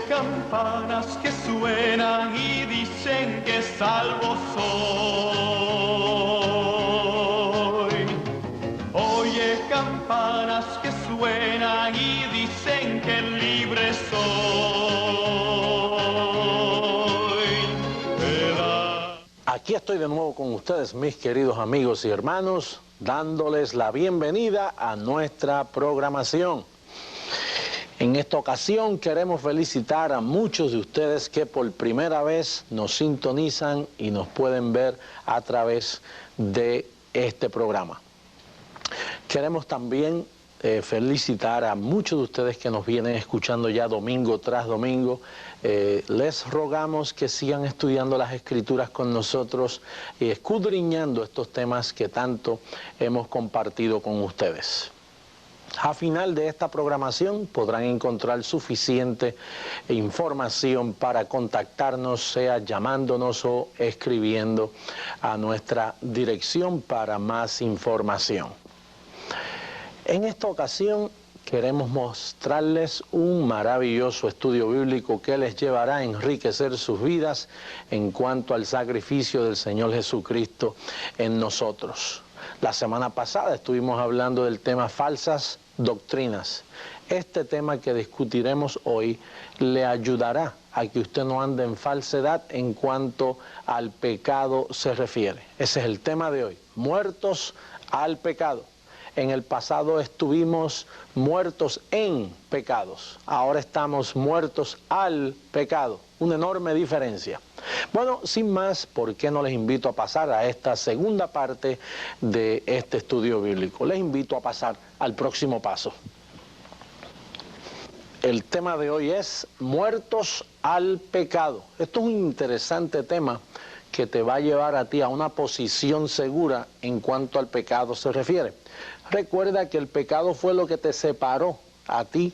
campanas que suenan y dicen que salvo soy. Oye campanas que suenan y dicen que libre soy. Aquí estoy de nuevo con ustedes, mis queridos amigos y hermanos, dándoles la bienvenida a nuestra programación. En esta ocasión queremos felicitar a muchos de ustedes que por primera vez nos sintonizan y nos pueden ver a través de este programa. Queremos también felicitar a muchos de ustedes que nos vienen escuchando ya domingo tras domingo. Les rogamos que sigan estudiando las Escrituras con nosotros y escudriñando estos temas que tanto hemos compartido con ustedes. A final de esta programación podrán encontrar suficiente información para contactarnos, sea llamándonos o escribiendo a nuestra dirección para más información. En esta ocasión queremos mostrarles un maravilloso estudio bíblico que les llevará a enriquecer sus vidas en cuanto al sacrificio del Señor Jesucristo en nosotros. La semana pasada estuvimos hablando del tema falsas doctrinas. Este tema que discutiremos hoy le ayudará a que usted no ande en falsedad en cuanto al pecado se refiere. Ese es el tema de hoy, muertos al pecado. En el pasado estuvimos muertos en pecados, ahora estamos muertos al pecado, una enorme diferencia. Bueno, sin más, ¿por qué no les invito a pasar a esta segunda parte de este estudio bíblico? Les invito a pasar al próximo paso. El tema de hoy es muertos al pecado. Esto es un interesante tema que te va a llevar a ti a una posición segura en cuanto al pecado se refiere. Recuerda que el pecado fue lo que te separó a ti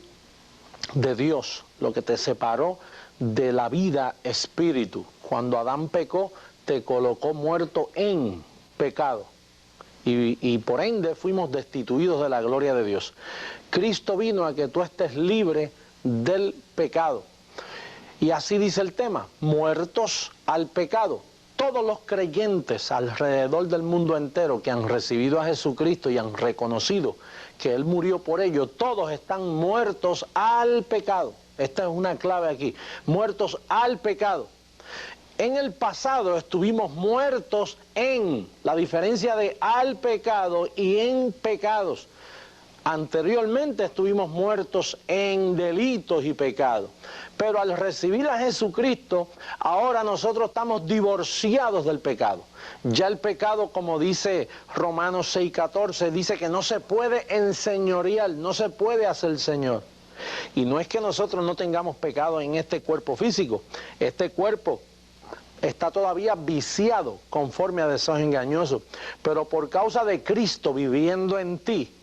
de Dios, lo que te separó de la vida espíritu. Cuando Adán pecó, te colocó muerto en pecado y por ende fuimos destituidos de la gloria de Dios. Cristo vino a que tú estés libre del pecado. Y así dice el tema, muertos al pecado. Todos los creyentes alrededor del mundo entero que han recibido a Jesucristo y han reconocido que Él murió por ellos, todos están muertos al pecado. Esta es una clave aquí, muertos al pecado. En el pasado estuvimos muertos en, la diferencia de al pecado y en pecados. Anteriormente estuvimos muertos en delitos y pecados, pero al recibir a Jesucristo, ahora nosotros estamos divorciados del pecado. Ya el pecado, como dice Romanos 6:14, dice que no se puede enseñorear, no se puede hacer Señor. Y no es que nosotros no tengamos pecado en este cuerpo físico, este cuerpo está todavía viciado conforme a deseos engañosos, pero por causa de Cristo viviendo en ti,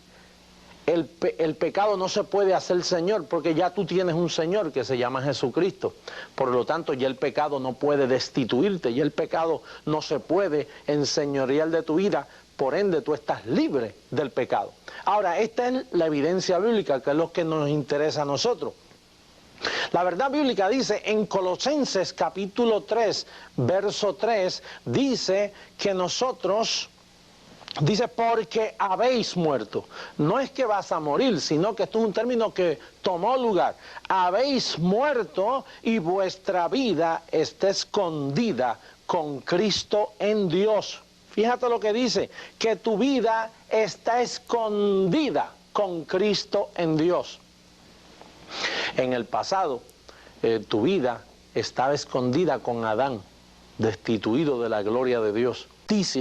el pecado no se puede hacer Señor, porque ya tú tienes un Señor que se llama Jesucristo. Por lo tanto, ya el pecado no puede destituirte, ya el pecado no se puede enseñorear de tu vida, por ende tú estás libre del pecado. Ahora, esta es la evidencia bíblica, que es lo que nos interesa a nosotros. La verdad bíblica dice en Colosenses capítulo 3, verso 3, dice que nosotros... Dice, porque habéis muerto. No es que vas a morir, sino que esto es un término que tomó lugar. Habéis muerto y vuestra vida está escondida con Cristo en Dios. Fíjate lo que dice, que tu vida está escondida con Cristo en Dios. En el pasado, tu vida estaba escondida con Adán, destituido de la gloria de Dios.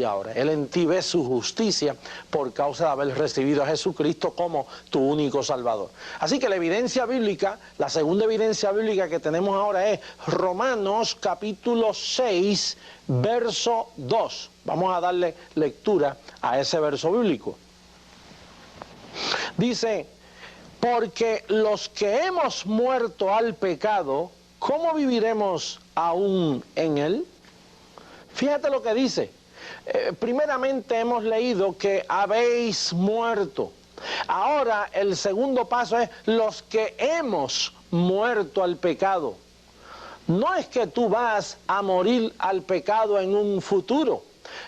Ahora, Él en ti ve su justicia por causa de haber recibido a Jesucristo como tu único Salvador. Así que la evidencia bíblica, la segunda evidencia bíblica que tenemos ahora es Romanos capítulo 6, verso 2. Vamos a darle lectura a ese verso bíblico. Dice, porque los que hemos muerto al pecado, ¿cómo viviremos aún en él? Fíjate lo que dice. Primeramente hemos leído que habéis muerto. Ahora el segundo paso es los que hemos muerto al pecado. No es que tú vas a morir al pecado en un futuro.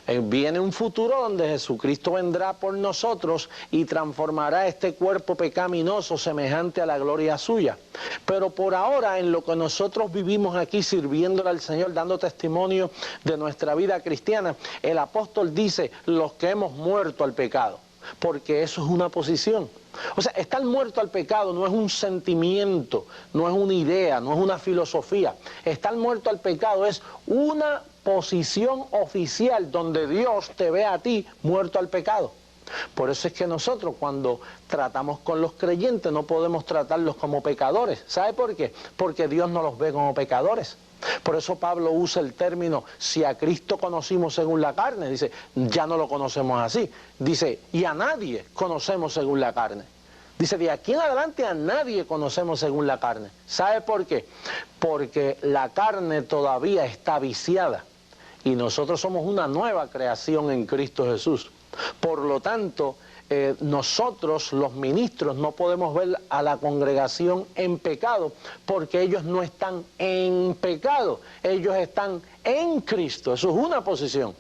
Viene un futuro donde Jesucristo vendrá por nosotros y transformará este cuerpo pecaminoso semejante a la gloria suya. Pero por ahora, en lo que nosotros vivimos aquí sirviéndole al Señor, dando testimonio de nuestra vida cristiana, el apóstol dice, los que hemos muerto al pecado, porque eso es una posición. O sea, estar muerto al pecado no es un sentimiento, no es una idea, no es una filosofía. Estar muerto al pecado es una posición oficial donde Dios te ve a ti muerto al pecado. Por eso es que nosotros cuando tratamos con los creyentes no podemos tratarlos como pecadores. ¿Sabe por qué? Porque Dios no los ve como pecadores. Por eso Pablo usa el término, si a Cristo conocimos según la carne, dice, ya no lo conocemos así. Dice, y a nadie conocemos según la carne. Dice, de aquí en adelante a nadie conocemos según la carne. ¿Sabe por qué? Porque la carne todavía está viciada y nosotros somos una nueva creación en Cristo Jesús. Por lo tanto, nosotros los ministros no podemos ver a la congregación en pecado porque ellos no están en pecado, ellos están en Cristo. Eso es una posición.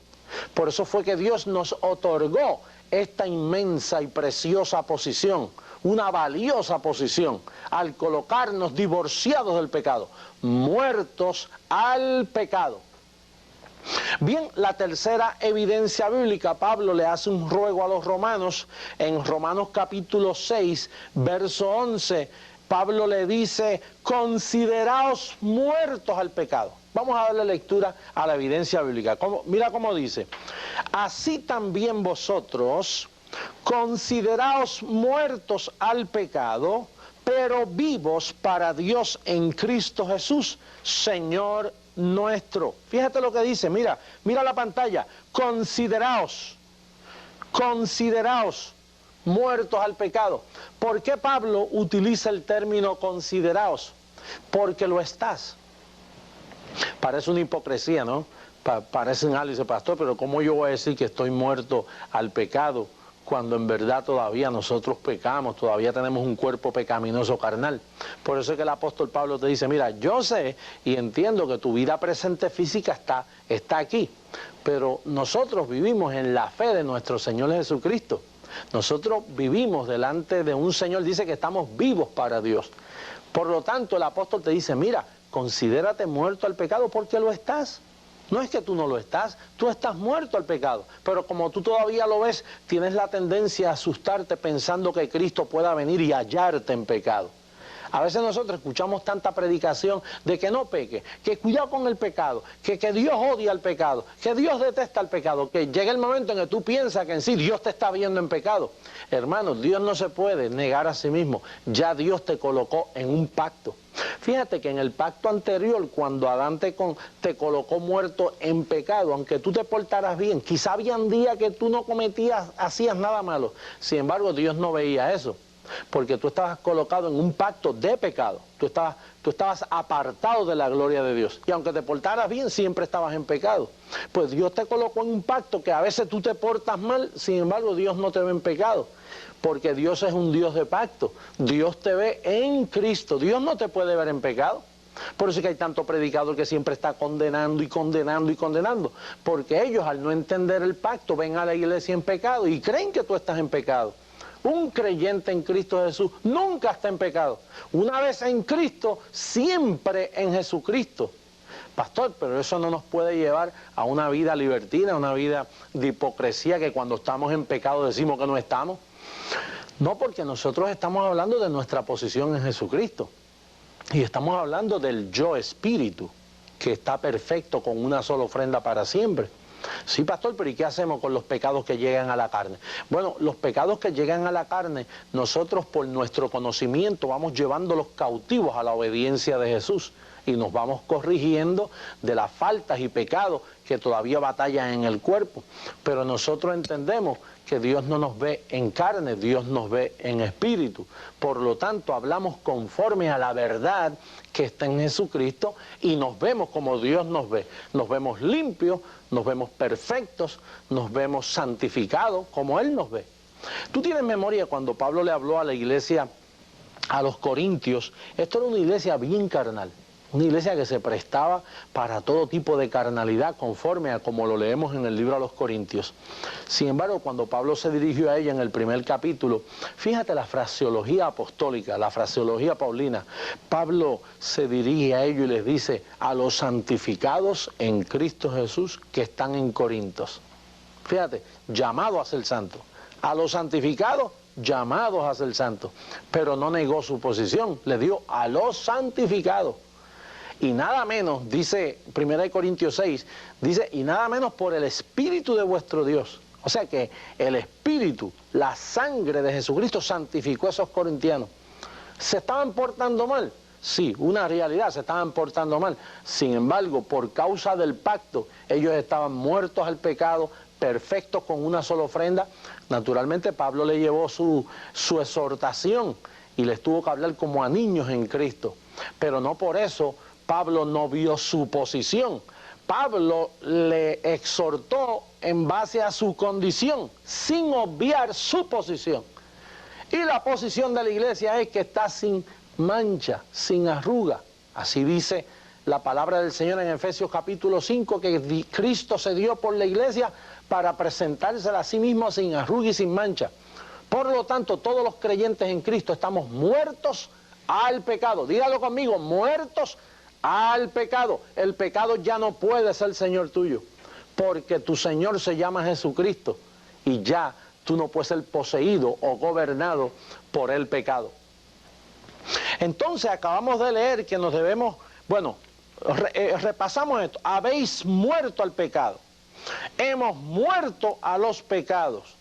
Por eso fue que Dios nos otorgó esta inmensa y preciosa posición, una valiosa posición, al colocarnos divorciados del pecado, muertos al pecado. Bien, la tercera evidencia bíblica, Pablo le hace un ruego a los romanos, en Romanos capítulo 6, verso 11, Pablo le dice, consideraos muertos al pecado. Vamos a darle lectura a la evidencia bíblica. Mira cómo dice, así también vosotros, consideraos muertos al pecado, pero vivos para Dios en Cristo Jesús, Señor nuestro. Fíjate lo que dice, mira la pantalla, consideraos muertos al pecado. ¿Por qué Pablo utiliza el término consideraos? Porque lo estás. Parece una hipocresía, ¿no? Parece un dice, pastor, pero ¿cómo yo voy a decir que estoy muerto al pecado cuando en verdad todavía nosotros pecamos, todavía tenemos un cuerpo pecaminoso carnal? Por eso es que el apóstol Pablo te dice, mira, yo sé y entiendo que tu vida presente física está aquí, pero nosotros vivimos en la fe de nuestro Señor Jesucristo. Nosotros vivimos delante de un Señor, dice que estamos vivos para Dios. Por lo tanto, el apóstol te dice, mira, considérate muerto al pecado porque lo estás. No es que tú no lo estás, tú estás muerto al pecado. Pero como tú todavía lo ves, tienes la tendencia a asustarte pensando que Cristo pueda venir y hallarte en pecado. A veces nosotros escuchamos tanta predicación de que no peque, que cuidado con el pecado, que Dios odia el pecado, que Dios detesta el pecado, que llega el momento en que tú piensas que en sí Dios te está viendo en pecado. Hermanos, Dios no se puede negar a sí mismo, ya Dios te colocó en un pacto. Fíjate que en el pacto anterior, cuando Adán te colocó muerto en pecado, aunque tú te portaras bien, quizá habían días que tú no hacías nada malo, sin embargo Dios no veía eso. Porque tú estabas colocado en un pacto de pecado, tú estabas apartado de la gloria de Dios, y aunque te portaras bien, siempre estabas en pecado. Pues Dios te colocó en un pacto que a veces tú te portas mal, sin embargo Dios no te ve en pecado, porque Dios es un Dios de pacto, Dios te ve en Cristo, Dios no te puede ver en pecado. Por eso es que hay tanto predicador que siempre está condenando y condenando y condenando, porque ellos al no entender el pacto ven a la iglesia en pecado y creen que tú estás en pecado. Un creyente en Cristo Jesús nunca está en pecado. Una vez en Cristo, siempre en Jesucristo. Pastor, pero eso no nos puede llevar a una vida libertina, a una vida de hipocresía que cuando estamos en pecado decimos que no estamos. No, porque nosotros estamos hablando de nuestra posición en Jesucristo. Y estamos hablando del yo espíritu, que está perfecto con una sola ofrenda para siempre. Sí, pastor, pero ¿y qué hacemos con los pecados que llegan a la carne? Bueno, los pecados que llegan a la carne, nosotros por nuestro conocimiento vamos llevándolos cautivos a la obediencia de Jesús y nos vamos corrigiendo de las faltas y pecados que todavía batallan en el cuerpo. Pero nosotros entendemos que Dios no nos ve en carne, Dios nos ve en espíritu. Por lo tanto, hablamos conforme a la verdad que está en Jesucristo y nos vemos como Dios nos ve. Nos vemos limpios, nos vemos perfectos, nos vemos santificados como Él nos ve. Tú tienes memoria cuando Pablo le habló a la iglesia a los corintios, esto era una iglesia bien carnal, una iglesia que se prestaba para todo tipo de carnalidad conforme a como lo leemos en el libro a los Corintios. Sin embargo, cuando Pablo se dirigió a ella en el primer capítulo, fíjate la fraseología apostólica, la fraseología paulina. Pablo se dirige a ellos y les dice: a los santificados en Cristo Jesús que están en Corintos. Fíjate, llamados a ser santos. A los santificados, llamados a ser santos. Pero no negó su posición, le dio a los santificados. Y nada menos, dice 1 Corintios 6, dice, y nada menos por el Espíritu de vuestro Dios. O sea que el Espíritu, la sangre de Jesucristo santificó a esos corintianos. ¿Se estaban portando mal? Sí, una realidad, se estaban portando mal. Sin embargo, por causa del pacto, ellos estaban muertos al pecado, perfectos con una sola ofrenda. Naturalmente, Pablo le llevó su exhortación y les tuvo que hablar como a niños en Cristo. Pero no por eso Pablo no vio su posición. Pablo le exhortó en base a su condición, sin obviar su posición. Y la posición de la iglesia es que está sin mancha, sin arruga. Así dice la palabra del Señor en Efesios capítulo 5, que Cristo se dio por la iglesia para presentársela a sí mismo sin arruga y sin mancha. Por lo tanto, todos los creyentes en Cristo estamos muertos al pecado. Dígalo conmigo, muertos al pecado. El pecado ya no puede ser Señor tuyo, porque tu Señor se llama Jesucristo y ya tú no puedes ser poseído o gobernado por el pecado. Entonces acabamos de leer que nos debemos, bueno, repasamos esto: habéis muerto al pecado, hemos muerto a los pecados,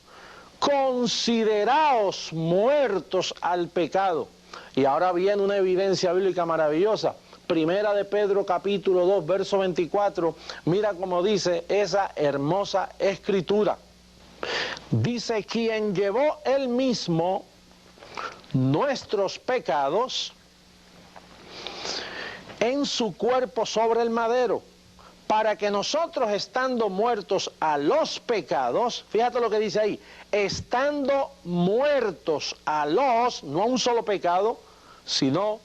consideraos muertos al pecado. Y ahora viene una evidencia bíblica maravillosa. Primera de Pedro capítulo 2, verso 24, mira cómo dice esa hermosa escritura. Dice: quien llevó él mismo nuestros pecados en su cuerpo sobre el madero, para que nosotros, estando muertos a los pecados, fíjate lo que dice ahí, estando muertos a los, no a un solo pecado, sino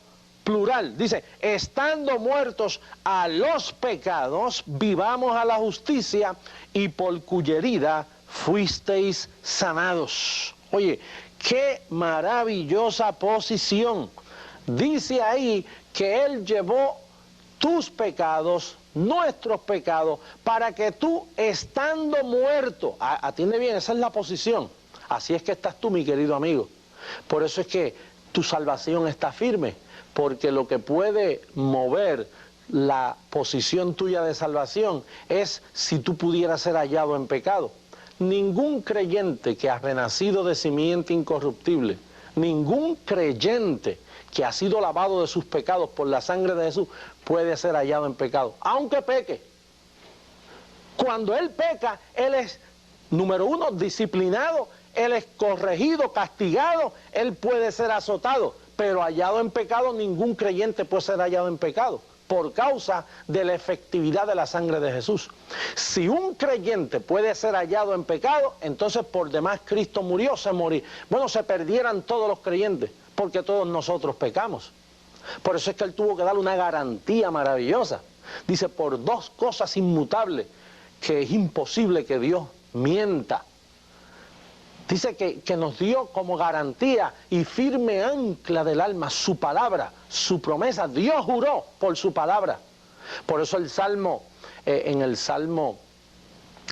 plural, dice, estando muertos a los pecados, vivamos a la justicia, y por cuya herida fuisteis sanados. Oye, qué maravillosa posición. Dice ahí que Él llevó tus pecados, nuestros pecados, para que tú, estando muerto, atiende bien, esa es la posición. Así es que estás tú, mi querido amigo. Por eso es que tu salvación está firme, porque lo que puede mover la posición tuya de salvación es si tú pudieras ser hallado en pecado. Ningún creyente que ha renacido de simiente incorruptible, ningún creyente que ha sido lavado de sus pecados por la sangre de Jesús, puede ser hallado en pecado, aunque peque. Cuando él peca, él es, número uno, disciplinado, él es corregido, castigado, él puede ser azotado, pero hallado en pecado, ningún creyente puede ser hallado en pecado, por causa de la efectividad de la sangre de Jesús. Si un creyente puede ser hallado en pecado, entonces por demás Cristo murió, se perdieran todos los creyentes, porque todos nosotros pecamos. Por eso es que Él tuvo que darle una garantía maravillosa. Dice, por dos cosas inmutables, que es imposible que Dios mienta. Dice que nos dio como garantía y firme ancla del alma su palabra, su promesa. Dios juró por su palabra. Por eso el Salmo, en el Salmo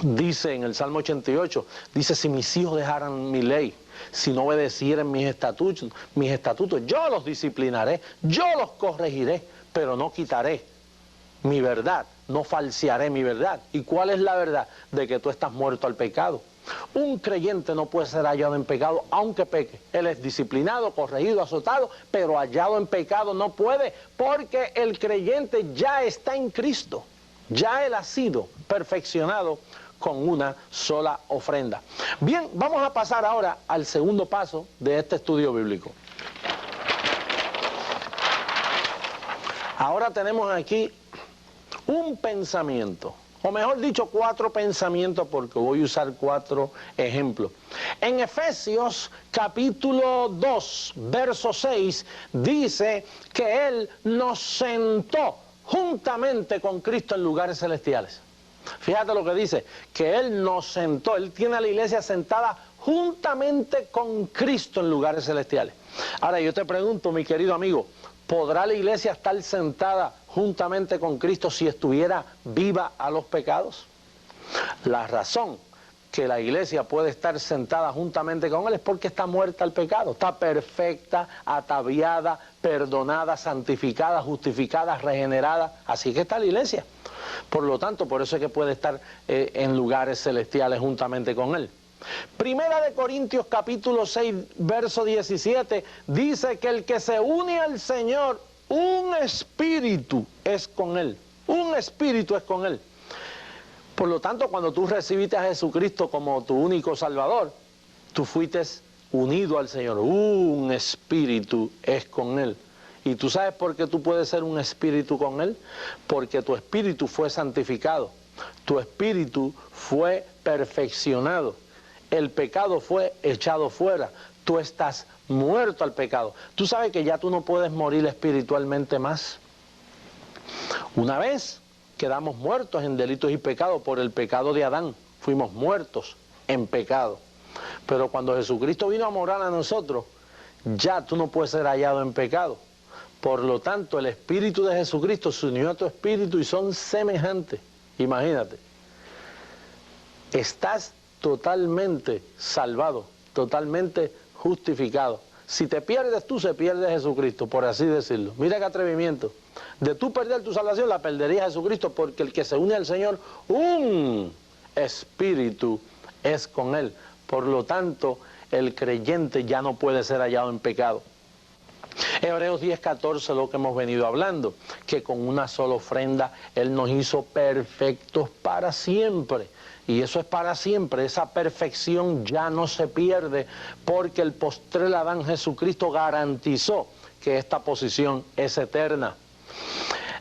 88, dice, si mis hijos dejaran mi ley, si no obedecieran mis estatutos, yo los disciplinaré, yo los corregiré, pero no quitaré mi verdad, no falsearé mi verdad. ¿Y cuál es la verdad? De que tú estás muerto al pecado. Un creyente no puede ser hallado en pecado aunque peque. Él es disciplinado, corregido, azotado, pero hallado en pecado no puede, porque el creyente ya está en Cristo. Ya él ha sido perfeccionado con una sola ofrenda. Bien, vamos a pasar ahora al segundo paso de este estudio bíblico. Ahora tenemos aquí un pensamiento, O mejor dicho, 4 pensamientos, porque voy a usar 4 ejemplos. En Efesios capítulo 2, verso 6, dice que Él nos sentó juntamente con Cristo en lugares celestiales. Fíjate lo que dice, que Él nos sentó, Él tiene a la iglesia sentada juntamente con Cristo en lugares celestiales. Ahora yo te pregunto, mi querido amigo, ¿podrá la iglesia estar sentada juntamente con Cristo si estuviera viva a los pecados? La razón que la iglesia puede estar sentada juntamente con Él es porque está muerta al pecado, está perfecta, ataviada, perdonada, santificada, justificada, regenerada, así que está la iglesia. Por lo tanto, por eso es que puede estar en lugares celestiales juntamente con Él. Primera de Corintios capítulo 6, verso 17, dice que el que se une al Señor, un espíritu es con Él. Un espíritu es con Él. Por lo tanto, cuando tú recibiste a Jesucristo como tu único Salvador, tú fuiste unido al Señor. Un espíritu es con Él. ¿Y tú sabes por qué tú puedes ser un espíritu con Él? Porque tu espíritu fue santificado. Tu espíritu fue perfeccionado. El pecado fue echado fuera. Tú estás muerto al pecado. Tú sabes que ya tú no puedes morir espiritualmente más. Una vez quedamos muertos en delitos y pecados por el pecado de Adán. Fuimos muertos en pecado. Pero cuando Jesucristo vino a morar a nosotros, ya tú no puedes ser hallado en pecado. Por lo tanto, el Espíritu de Jesucristo se unió a tu espíritu y son semejantes. Imagínate. Estás totalmente salvado, totalmente justificado. Si te pierdes tú, se pierde Jesucristo, por así decirlo. Mira qué atrevimiento. De tú perder tu salvación, la perdería Jesucristo, porque el que se une al Señor, un espíritu es con Él. Por lo tanto, el creyente ya no puede ser hallado en pecado. Hebreos 10:14, lo que hemos venido hablando, que con una sola ofrenda Él nos hizo perfectos para siempre. Y eso es para siempre, esa perfección ya no se pierde, porque el postrer Adán Jesucristo garantizó que esta posición es eterna.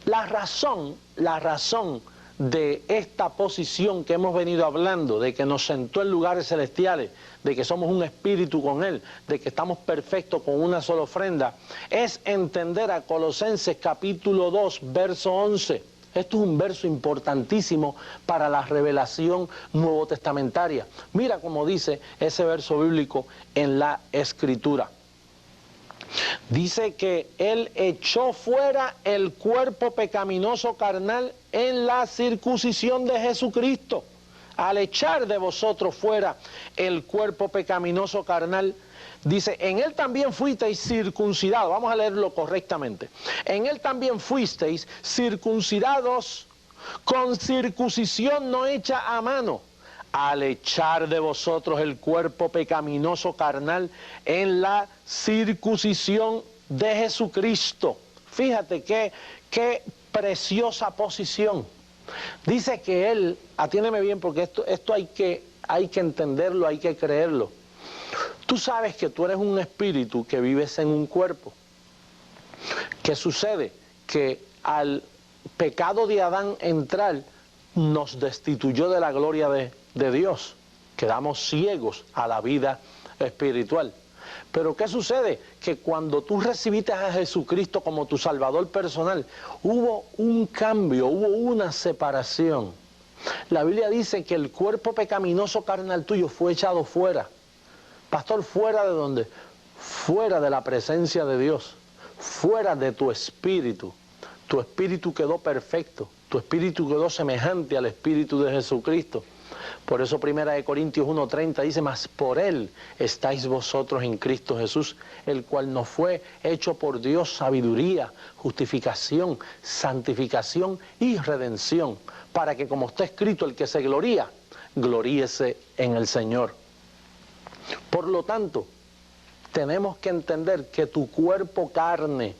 La razón de esta posición que hemos venido hablando, de que nos sentó en lugares celestiales, de que somos un espíritu con Él, de que estamos perfectos con una sola ofrenda, es entender a Colosenses capítulo 2, verso 11. Esto es un verso importantísimo para la revelación nuevo testamentaria. Mira cómo dice ese verso bíblico en la Escritura. Dice que Él echó fuera el cuerpo pecaminoso carnal en la circuncisión de Jesucristo. Al echar de vosotros fuera el cuerpo pecaminoso carnal, dice, en Él también fuisteis circuncidados. Vamos a leerlo correctamente. En Él también fuisteis circuncidados con circuncisión no hecha a mano, al echar de vosotros el cuerpo pecaminoso carnal en la circuncisión de Jesucristo. Fíjate qué preciosa posición. Dice que Él, atiéndeme bien porque esto hay que entenderlo, hay que creerlo. Tú sabes que tú eres un espíritu que vives en un cuerpo. ¿Qué sucede? Que al pecado de Adán entrar, nos destituyó de la gloria de Dios. Quedamos ciegos a la vida espiritual. Pero ¿qué sucede? Que cuando tú recibiste a Jesucristo como tu Salvador personal, hubo un cambio, hubo una separación. La Biblia dice que el cuerpo pecaminoso carnal tuyo fue echado fuera. Pastor, ¿fuera de dónde? Fuera de la presencia de Dios, fuera de tu espíritu. Tu espíritu quedó perfecto, tu espíritu quedó semejante al espíritu de Jesucristo. Por eso 1 Corintios 1:30 dice, mas por Él estáis vosotros en Cristo Jesús, el cual nos fue hecho por Dios sabiduría, justificación, santificación y redención, para que como está escrito, el que se gloría, gloríese en el Señor. Por lo tanto, tenemos que entender que tu cuerpo carne,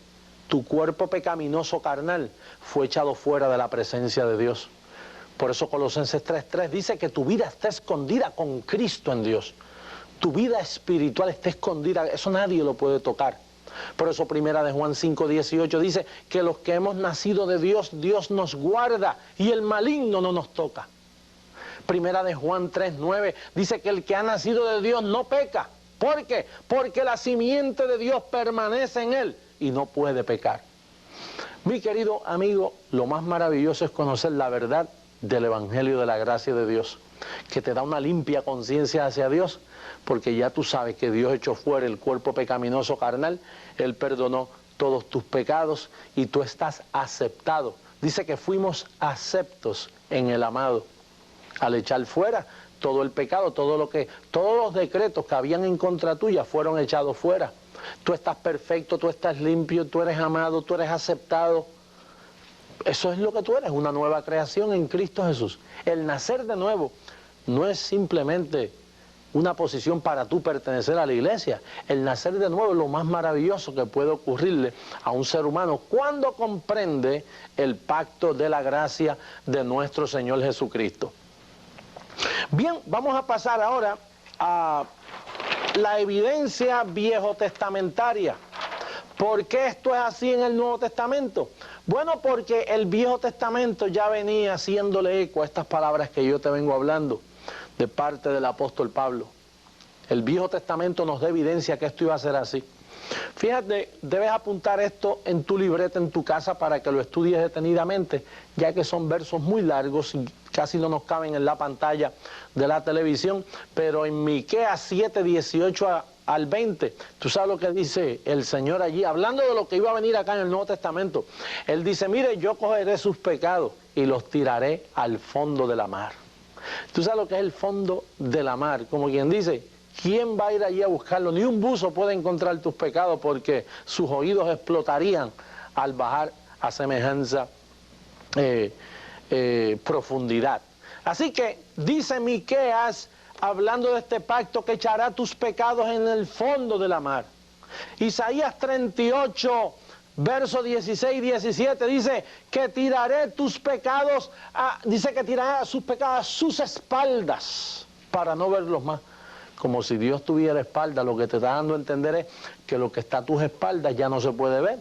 tu cuerpo pecaminoso carnal, fue echado fuera de la presencia de Dios. Por eso Colosenses 3:3 dice que tu vida está escondida con Cristo en Dios. Tu vida espiritual está escondida, eso nadie lo puede tocar. Por eso primera de Juan 5:18 dice que los que hemos nacido de Dios, Dios nos guarda y el maligno no nos toca. Primera de Juan 3:9 dice que el que ha nacido de Dios no peca. ¿Por qué? Porque la simiente de Dios permanece en él y no puede pecar. Mi querido amigo, lo más maravilloso es conocer la verdad del Evangelio de la gracia de Dios, que te da una limpia conciencia hacia Dios, porque ya tú sabes que Dios echó fuera el cuerpo pecaminoso carnal, Él perdonó todos tus pecados y tú estás aceptado. Dice que fuimos aceptos en el amado, al echar fuera todo el pecado, todos los decretos que habían en contra tuya fueron echados fuera. Tú estás perfecto, tú estás limpio, tú eres amado, tú eres aceptado. Eso es lo que tú eres, una nueva creación en Cristo Jesús. El nacer de nuevo no es simplemente una posición para tú pertenecer a la iglesia. El nacer de nuevo es lo más maravilloso que puede ocurrirle a un ser humano cuando comprende el pacto de la gracia de nuestro Señor Jesucristo. Bien, vamos a pasar ahora a la evidencia viejotestamentaria. ¿Por qué esto es así en el Nuevo Testamento? Bueno, porque el Viejo Testamento ya venía haciéndole eco a estas palabras que yo te vengo hablando de parte del apóstol Pablo. El Viejo Testamento nos da evidencia que esto iba a ser así. Fíjate, debes apuntar esto en tu libreta, en tu casa, para que lo estudies detenidamente, ya que son versos muy largos y casi no nos caben en la pantalla de la televisión, pero en Miqueas 7, 18 al 20, tú sabes lo que dice el Señor allí, hablando de lo que iba a venir acá en el Nuevo Testamento. Él dice, mire, yo cogeré sus pecados y los tiraré al fondo de la mar. Tú sabes lo que es el fondo de la mar, como quien dice, ¿quién va a ir allí a buscarlo? Ni un buzo puede encontrar tus pecados porque sus oídos explotarían al bajar a semejanza profundidad. Así que dice Miqueas, hablando de este pacto, que echará tus pecados en el fondo de la mar. Isaías 38, versos 16 y 17 dice que tiraré tus pecados, dice que tirará sus pecados a sus espaldas para no verlos más. Como si Dios tuviera espalda, lo que te está dando a entender es que lo que está a tus espaldas ya no se puede ver.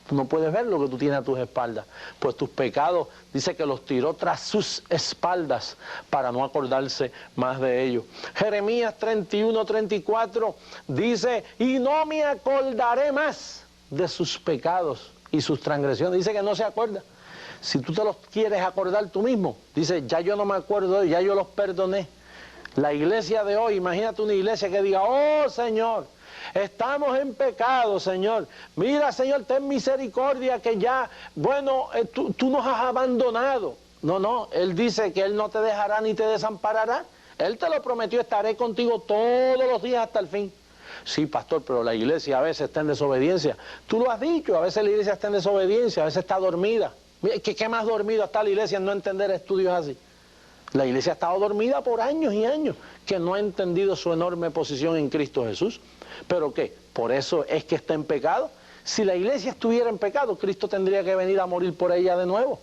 Tú no puedes ver lo que tú tienes a tus espaldas. Pues tus pecados, dice que los tiró tras sus espaldas para no acordarse más de ellos. Jeremías 31, 34 dice, y no me acordaré más de sus pecados y sus transgresiones. Dice que no se acuerda. Si tú te los quieres acordar tú mismo, dice, ya yo no me acuerdo, ya yo los perdoné. La iglesia de hoy, imagínate una iglesia que diga, oh Señor, estamos en pecado, Señor. Mira, Señor, ten misericordia que ya, bueno, tú nos has abandonado. No, Él dice que Él no te dejará ni te desamparará. Él te lo prometió, estaré contigo todos los días hasta el fin. Sí, pastor, pero la iglesia a veces está en desobediencia. Tú lo has dicho, a veces la iglesia está en desobediencia, a veces está dormida. Mira, ¿qué más dormida está la iglesia en no entender estudios así? La iglesia ha estado dormida por años y años, que no ha entendido su enorme posición en Cristo Jesús. ¿Pero qué? ¿Por eso es que está en pecado? Si la iglesia estuviera en pecado, Cristo tendría que venir a morir por ella de nuevo.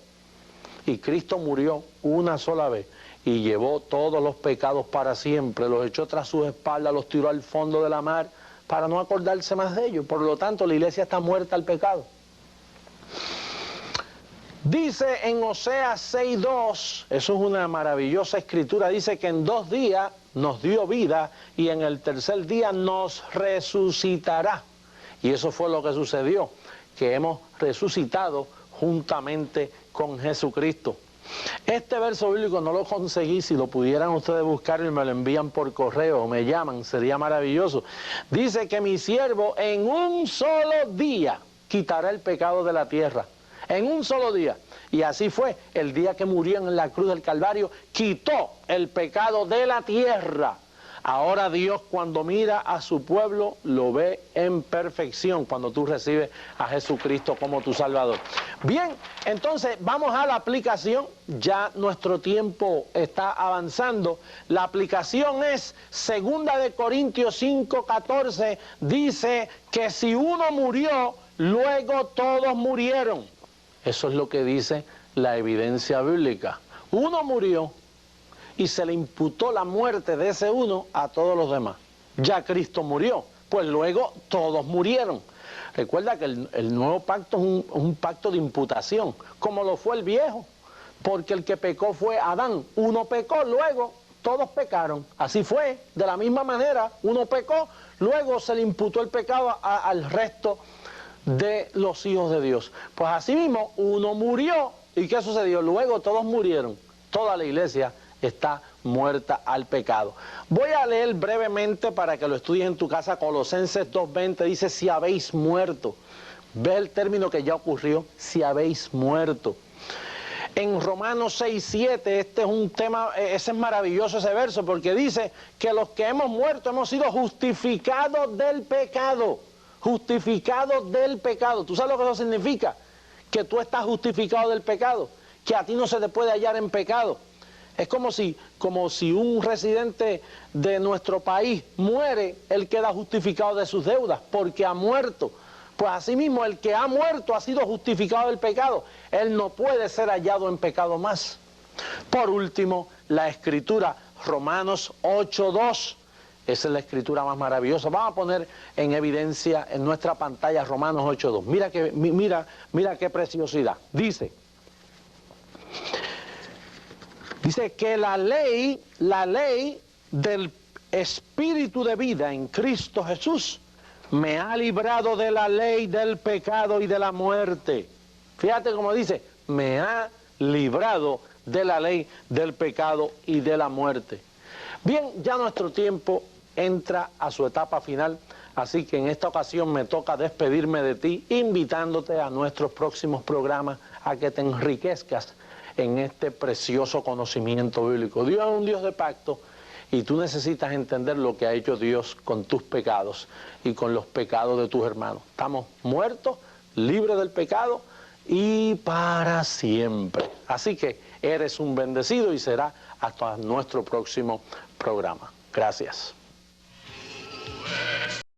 Y Cristo murió una sola vez y llevó todos los pecados para siempre, los echó tras sus espaldas, los tiró al fondo de la mar para no acordarse más de ellos. Por lo tanto, la iglesia está muerta al pecado. Dice en Oseas 6:2, eso es una maravillosa escritura, dice que en 2 días nos dio vida y en el tercer día nos resucitará. Y eso fue lo que sucedió, que hemos resucitado juntamente con Jesucristo. Este verso bíblico no lo conseguí, si lo pudieran ustedes buscar y me lo envían por correo o me llaman, sería maravilloso. Dice que mi siervo en un solo día quitará el pecado de la tierra. En un solo día. Y así fue, el día que murió en la cruz del Calvario, quitó el pecado de la tierra. Ahora Dios, cuando mira a su pueblo, lo ve en perfección cuando tú recibes a Jesucristo como tu Salvador. Bien, entonces vamos a la aplicación. Ya nuestro tiempo está avanzando. La aplicación es 2 Corintios 5:14. Dice que si uno murió, luego todos murieron. Eso es lo que dice la evidencia bíblica. Uno murió y se le imputó la muerte de ese uno a todos los demás. Ya Cristo murió, pues luego todos murieron. Recuerda que el nuevo pacto es un pacto de imputación, como lo fue el viejo, porque el que pecó fue Adán. Uno pecó, luego todos pecaron. Así fue, de la misma manera, uno pecó, luego se le imputó el pecado al resto de los hijos de Dios. Pues así mismo, uno murió, ¿y qué sucedió? Luego todos murieron. Toda la iglesia está muerta al pecado. Voy a leer brevemente para que lo estudies en tu casa. Colosenses 2:20 dice, si habéis muerto. Ve el término que ya ocurrió, si habéis muerto. En Romanos 6:7, este es un tema, ese es maravilloso ese verso, porque dice que los que hemos muerto hemos sido justificados del pecado. Justificados del pecado. ¿Tú sabes lo que eso significa? Que tú estás justificado del pecado, que a ti no se te puede hallar en pecado. Es como si un residente de nuestro país muere, él queda justificado de sus deudas, porque ha muerto. Pues asimismo, el que ha muerto ha sido justificado del pecado. Él no puede ser hallado en pecado más. Por último, la Escritura, Romanos 8:2. Esa es la Escritura más maravillosa. Vamos a poner en evidencia en nuestra pantalla Romanos 8:2. Mira qué preciosidad. Dice que la ley del Espíritu de vida en Cristo Jesús me ha librado de la ley del pecado y de la muerte. Fíjate cómo dice, me ha librado de la ley del pecado y de la muerte. Bien, ya nuestro tiempo entra a su etapa final, así que en esta ocasión me toca despedirme de ti, invitándote a nuestros próximos programas a que te enriquezcas en este precioso conocimiento bíblico. Dios es un Dios de pacto y tú necesitas entender lo que ha hecho Dios con tus pecados y con los pecados de tus hermanos. Estamos muertos, libres del pecado y para siempre. Así que eres un bendecido y será hasta nuestro próximo programa. Gracias.